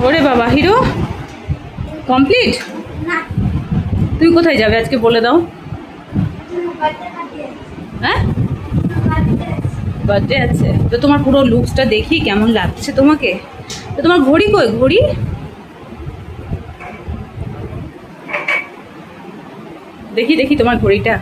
ওরে বাবা, hero complete. তুমি কোথায় যাবে আজকে বলে দাও। হ্যাঁ, বার্থডে আছে তো তোমার পুরো লুকসটা দেখি কেমন লাগছে তোমাকে। তো তোমার ঘড়ি কই? ঘড়ি দেখি দেখি তোমার ঘড়িটা।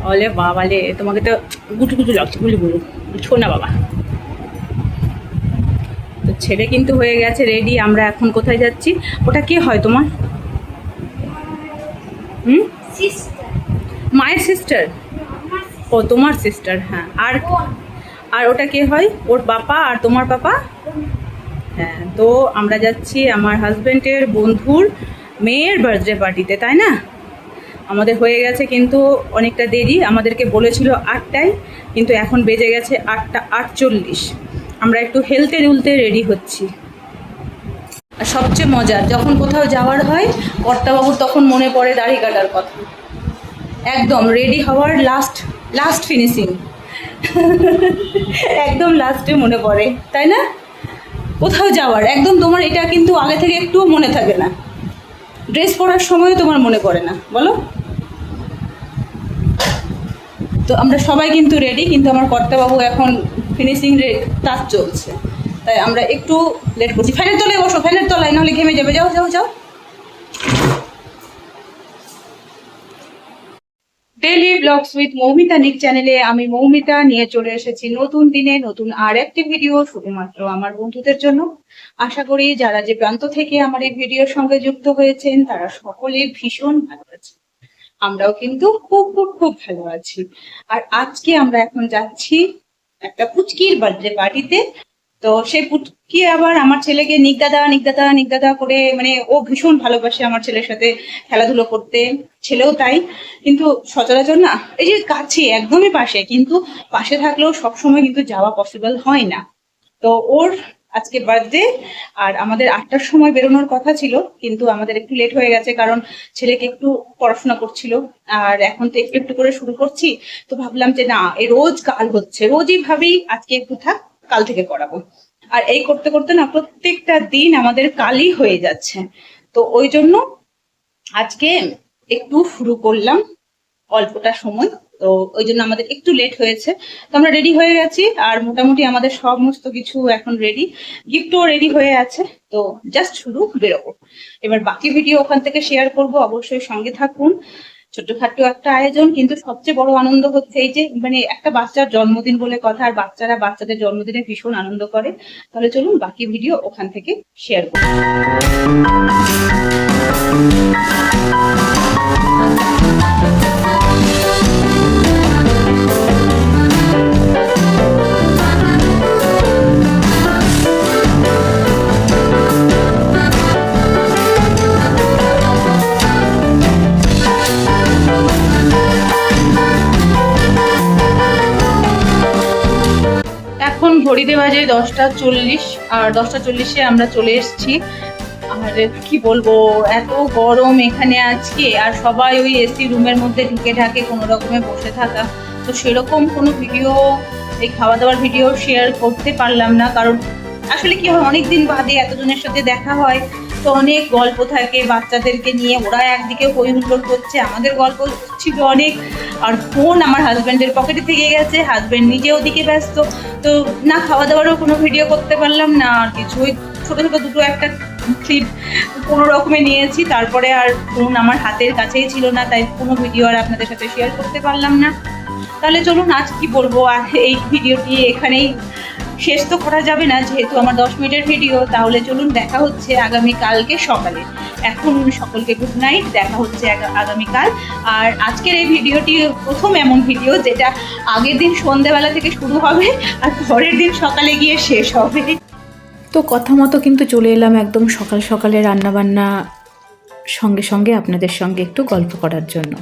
ওলে বাবালে, তোমাকে তো গুটু গুটু লাগছে, বলি বলু না বাবা। তো ছেলে কিন্তু হয়ে গেছে রেডি। আমরা এখন কোথায় যাচ্ছি? ওটা কে হয় তোমার? মায়ের সিস্টার? ও তোমার সিস্টার, হ্যাঁ। আর আর ওটা কে হয়? ওর বাবা আর তোমার পাপা? হ্যাঁ। তো আমরা যাচ্ছি আমার হাজব্যান্ডের বন্ধুর মেয়ের বার্থডে পার্টিতে, তাই না? আমাদের হয়ে গেছে কিন্তু অনেকটা দেরি। আমাদেরকে বলেছিল 8টায়, কিন্তু এখন বেজে গেছে 8টা 48। আমরা একটু হেলতে দুলতে রেডি হচ্ছি। আর সবচেয়ে মজার, যখন কোথাও যাওয়ার হয় কর্তাবাবুর তখন মনে পড়ে দাড়ি কাটার কথা। একদম রেডি হওয়ার লাস্ট ফিনিশিং একদম লাস্টে মনে পড়ে, তাই না? কোথাও যাওয়ার একদম তোমার এটা কিন্তু আগে থেকে একটুও মনে থাকে না। ড্রেস পরার সময় তোমার মনে পড়ে না, বলো? তো আমরা সবাই কিন্তু রেডি, কিন্তু আমার কর্তাবাবু এখন ফিনিশিং টাচ চলছে, তাই আমরা একটু লেট করছি। ফ্যানের তলায় বসো, ফ্যানের তলায়, নাহলে ঘেমে যাবে। যাও যাও যাও। ডেইলি ব্লগস উইথ মৌমিতা নিক চ্যানেলে আমি মৌমিতা নিয়ে চলে এসেছি নতুন দিনে নতুন আর একটি ভিডিও, শুধুমাত্র আমার বন্ধুদের জন্য। আশা করি যারা যে প্রান্ত থেকে আমার এই ভিডিওর সঙ্গে যুক্ত হয়েছেন তারা সকলে ভীষণ ভালো আছেন। আমরাও কিন্তু খুব খুব খুব ভালো আছি। আর আজকে আমরা এখন যাচ্ছি একটা পুচকির বার্থডে পার্টিতে। তো সেই পুটকি আবার আমার ছেলেকে নিকদাদা করে, মানে ও ভীষণ ভালোবাসে আমার ছেলের সাথে খেলাধুলো করতে, ছেলেও তাই। কিন্তু সচরাচর না, এই যে কাছে একদমই পাশে, কিন্তু পাশে থাকলেও সবসময় কিন্তু যাওয়া পসিবল হয় না। তো ওর আজকে বার্থডে, আর আমাদের 8টার সময় বেরোনোর কথা ছিল, কিন্তু আমাদের একটু লেট হয়ে গেছে, কারণ ছেলেকে একটু পড়াশোনা করছিল। আর এখন তো একটু একটু করে শুরু করছি, তো ভাবলাম যে না, এই রোজ কাল হচ্ছে, রোজই ভাবি আজকে একটু থাক, কাল থেকে করাবো। আর এই করতে করতে না প্রত্যেকটা দিন আমাদের কালই হয়ে যাচ্ছে। তো ওই জন্য আজকে একটু শুরু করলাম অল্পটা সময়। তো ওই জন্য আমাদের একটু লেট হয়েছে। তো আমরা রেডি হয়ে গেছি, আর মোটামুটি আমাদের সমস্ত কিছু এখন রেডি, গিফটও রেডি হয়ে আছে। তো জাস্ট শুধু বেরোবো। এবার বাকি ভিডিও ওখান থেকে শেয়ার করব, অবশ্যই সঙ্গে থাকুন। ছোটখাটো একটা আয়োজন, কিন্তু সবচেয়ে বড় আনন্দ হচ্ছে এই যে, মানে একটা বাচ্চার জন্মদিন বলে কথা, আর বাচ্চারা বাচ্চাদের জন্মদিনে ভীষণ আনন্দ করে। তাহলে চলুন বাকি ভিডিও ওখান থেকে শেয়ার করব। এখন ঘড়িতে বাজে 10টা 40, আর 10টা 40-এ আমরা চলে এসেছি। আর কি বলবো, এত গরম এখানে আজকে, আর সবাই ওই এসি রুমের মধ্যে ঢুকে ঢাকে কোনো রকমে বসে থাকা। তো সেরকম কোনো ভিডিও, এই খাওয়া দাওয়ার ভিডিও শেয়ার করতে পারলাম না, কারণ আসলে কি হয়, অনেকদিন বাদে এতজনের সাথে দেখা হয়, তো অনেক গল্প থাকে বাচ্চাদেরকে নিয়ে, ওরা একদিকে হই হুল্লোড় করছে, আমাদের গল্প ছিল অনেক। আর ফোন আমার হাজব্যান্ডের পকেটে থেকে গেছে, হাজব্যান্ড নিজে ওদিকে ব্যস্ত। তো না খাওয়া দাওয়ারও কোনো ভিডিও করতে পারলাম না, আর কিছু ওই ছোট ছোট দুটো একটা ক্লিপ কোনো রকমে নিয়েছি। তারপরে আর ফোন আমার হাতের কাছেই ছিল না, তাই কোনো ভিডিও আর আপনাদের সাথে শেয়ার করতে পারলাম না। তাহলে চলুন, আজ কি বলবো, আর এই ভিডিওটি এখানেই শেষ তো করা যাবে না, যেহেতু আমার 10 মিনিটের ভিডিও। তাহলে চলুন, দেখা হচ্ছে আগামীকালকে সকালে। এখন সকলকে গুড নাইট, দেখা হচ্ছে আগামীকাল। আর আজকের এই ভিডিওটি প্রথম এমন ভিডিও যেটা আগের দিন সন্ধ্যেবেলা থেকে শুরু হবে আর পরের দিন সকালে গিয়ে শেষ হবে। তো কথা মতো কিন্তু চলে এলাম একদম সকাল সকালে রান্নাবান্না সঙ্গে সঙ্গে আপনাদের সঙ্গে একটু গল্প করার জন্য।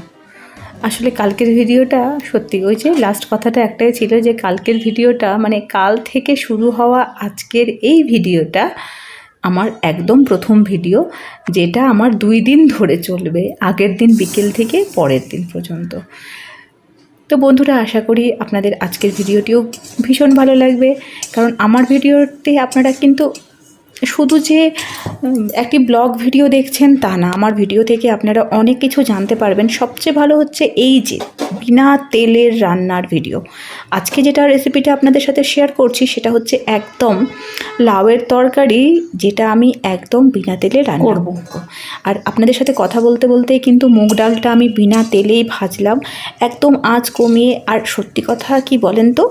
আসলে কালকের ভিডিওটা সত্যি, ওই যে লাস্ট কথাটা একটাই ছিল যে কালকের ভিডিওটা, মানে কাল থেকে শুরু হওয়া আজকের এই ভিডিওটা আমার একদম প্রথম ভিডিও, যেটা আমার 2 দিন ধরে চলবে, আগের দিন বিকেল থেকে পরের দিন পর্যন্ত। তো বন্ধুরা, আশা করি আপনাদের আজকের ভিডিওটিও ভীষণ ভালো লাগবে, কারণ আমার ভিডিওতে আপনারা কিন্তু শুধু যে একটি ব্লগ ভিডিও দেখছেন তা না, আমার ভিডিও থেকে আপনারা অনেক কিছু জানতে পারবেন। সবচেয়ে ভালো হচ্ছে এই যে বিনা তেলের রান্নার ভিডিও। আজকে যেটা রেসিপিটা আপনাদের সাথে শেয়ার করছি সেটা হচ্ছে একদম লাউয়ের তরকারি, যেটা আমি একদম বিনা তেলে রান্না করব। আর আপনাদের সাথে কথা বলতে বলতেই কিন্তু মুগ ডালটা আমি বিনা তেলেই ভাজলাম, একদম আঁচ কমিয়ে। আর সত্যি কথা কি বলেন তো,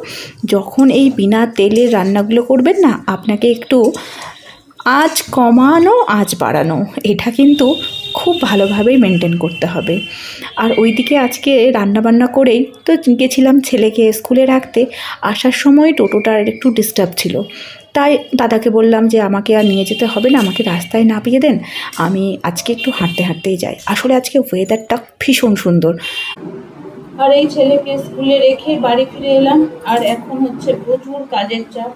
যখন এই বিনা তেলের রান্নাগুলো করবেন না, আপনাকে একটু আঁচ কমানো আঁচ বাড়ানো এটা কিন্তু খুব ভালোভাবেই মেনটেন করতে হবে। আর ওইদিকে আজকে রান্নাবান্না করেই তো গেছিলাম ছেলেকে স্কুলে রাখতে। আসার সময় টোটোটার একটু ডিস্টার্ব ছিল, তাই দাদাকে বললাম যে আমাকে আর নিয়ে যেতে হবে না, আমাকে রাস্তায় নামিয়ে দেন, আমি আজকে একটু হাঁটতে হাঁটতেই যাই। আসলে আজকে ওয়েদারটা ভীষণ সুন্দর। আর এই ছেলেকে স্কুলে রেখে বাড়ি ফিরে এলাম, আর এখন হচ্ছে প্রচুর কাজের চাপ।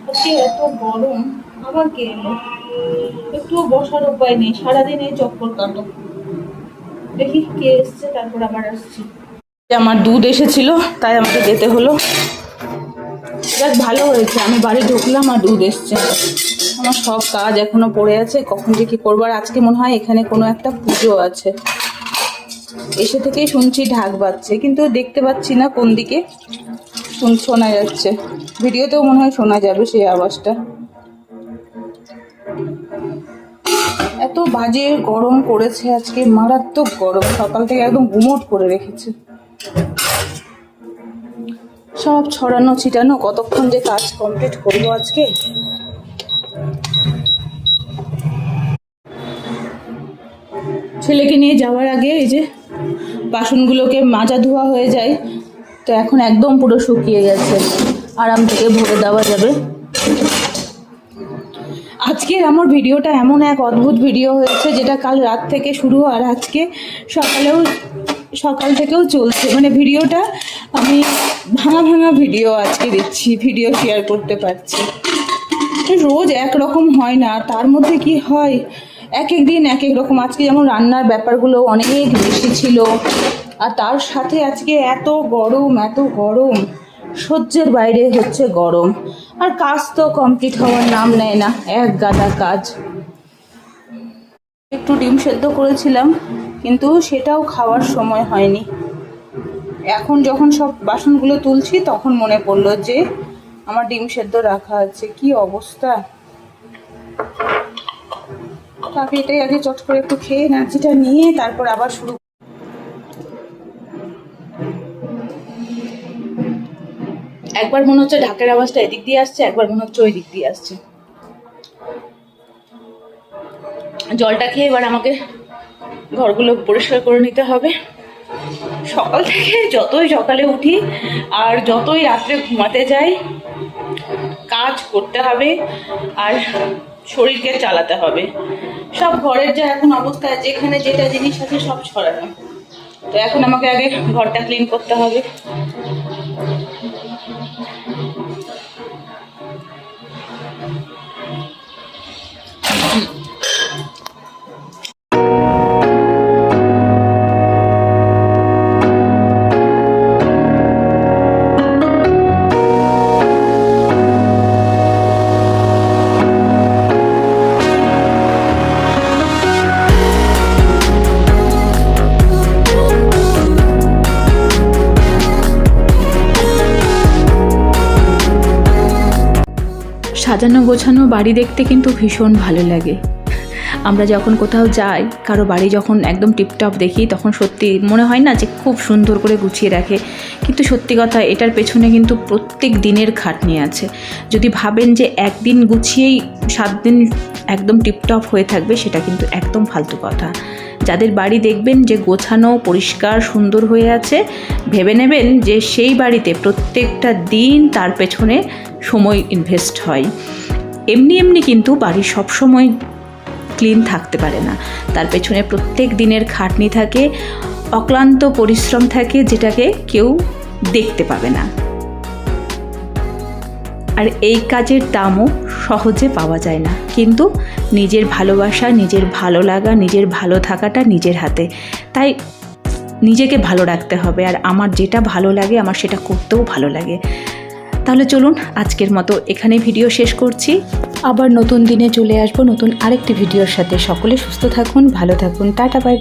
আজকে এত গরম, আবার কে এলো, একটুও বসার উপায় নেই, সারাদিন এই চক্কর কাটো। দেখি কে এসছে, তারপর আবার আসছি। আমার দুধ এসেছিল, তাই আমাকে যেতে হলো। যাক ভালো হয়েছে, আমি বাড়ি ঢুকলাম আর দুধ এসছে। আমার সব কাজ এখনো পড়ে আছে, কখন যে কি করবো। আর আজকে মনে হয় এখানে কোনো একটা পুজো আছে। এসে থেকেই শুনছি ঢাক বাজছে, কিন্তু দেখতে পাচ্ছি না কোন দিকে। শোনা যাচ্ছে, ভিডিওতেও মনে হয় শোনা যাবে সেই আওয়াজটা। এত বাজে গরম করেছে আজকে, মারাত্মক গরম, সকাল থেকে একদম গুমোট করে রেখেছে। সব ছড়ানো ছিটানো, কতক্ষণ যে কাজ কমপ্লিট করবো আজকে। ছেলেকে নিয়ে যাওয়ার আগে এই যে বাসনগুলোকে মাজা ধোয়া হয়ে যায়, তো এখন একদম পুরো শুকিয়ে গেছে, আরাম থেকে ভরে দেওয়া যাবে। আজকের আমার ভিডিওটা এমন এক অদ্ভুত ভিডিও হয়েছে, যেটা কাল রাত থেকে শুরু আর আজকে সকাল থেকেও চলছে। মানে ভিডিওটা আমি ভাঙা ভাঙা ভিডিও আজকে দিচ্ছি, ভিডিও শেয়ার করতে পারছি। রোজ একরকম হয় না, তার মধ্যে কি হয় এক এক দিন এক এক রকম। আজকে যেমন রান্নার ব্যাপারগুলো অনেক বেশি ছিল, আর তার সাথে আজকে এত গরম, সহ্যের বাইরে হচ্ছে গরম। আর কাজ তো কমপ্লিট হওয়ার নাম নেয় না, এক গাদা কাজ। একটু ডিম সেদ্ধ করেছিলাম, কিন্তু সেটাও খাওয়ার সময় হয়নি। এখন যখন সব বাসনগুলো তুলছি তখন মনে পড়লো যে আমার ডিম সেদ্ধ রাখা আছে। কি অবস্থা! আমি এটাই আগে চট করে একটু খেয়ে এনার্জিটা নিয়ে তারপর আবার শুরু। একবার মনে হচ্ছে ঢাকের আওয়াজটা এদিক দিয়ে আসছে, একবার মনে হচ্ছে ওই দিক দিয়ে আসছে। জলটা খেয়ে এবার আমাকে ঘরগুলো পরিষ্কার করে নিতে হবে। সকাল থেকে যতই সকালে উঠি আর যতই রাত্রে ঘুমাতে যাই, কাজ করতে হবে আর শরীরকে চালাতে হবে। সব ঘরের যা এখন অবস্থা, যেখানে যেটা জিনিস আছে সব ছড়ানো। তো এখন আমাকে আগে ঘরটা ক্লিন করতে হবে। সাজানো গোছানো বাড়ি দেখতে কিন্তু ভীষণ ভালো লাগে। আমরা যখন কোথাও যাই, কারো বাড়ি যখন একদম টিপটপ দেখি, তখন সত্যি মনে হয় না যে খুব সুন্দর করে গুছিয়ে রাখে। কিন্তু সত্যি কথা, এটার পেছনে কিন্তু প্রত্যেক দিনের খাটনি আছে। যদি ভাবেন যে একদিন গুছিয়েই 7 দিন একদম টিপটপ হয়ে থাকবে, সেটা কিন্তু একদম ফালতু কথা। যাদের বাড়ি দেখবেন যে গোছানো পরিষ্কার সুন্দর হয়ে আছে, ভেবে নেবেন যে সেই বাড়িতে প্রত্যেকটা দিন তার পেছনে সময় ইনভেস্ট হয়। এমনি কিন্তু বাড়ি সবসময় ক্লিন থাকতে পারে না, তার পেছনে প্রত্যেক দিনের খাটনি থাকে, অক্লান্ত পরিশ্রম থাকে, যেটাকে কেউ দেখতে পাবে না। আর এই কাজের দামও সহজে পাওয়া যায় না, কিন্তু নিজের ভালোবাসা, নিজের ভালো লাগা, নিজের ভালো থাকাটা নিজের হাতে। তাই নিজেকে ভালো রাখতে হবে। আর আমার যেটা ভালো লাগে, আমার সেটা করতেও ভালো লাগে। তাহলে চলুন আজকের মতো এখানে ভিডিও শেষ করছি। আবার নতুন দিনে চলে আসবো নতুন আরেকটি ভিডিওর সাথে। সকলে সুস্থ থাকুন, ভালো থাকুন, টাটা বাই।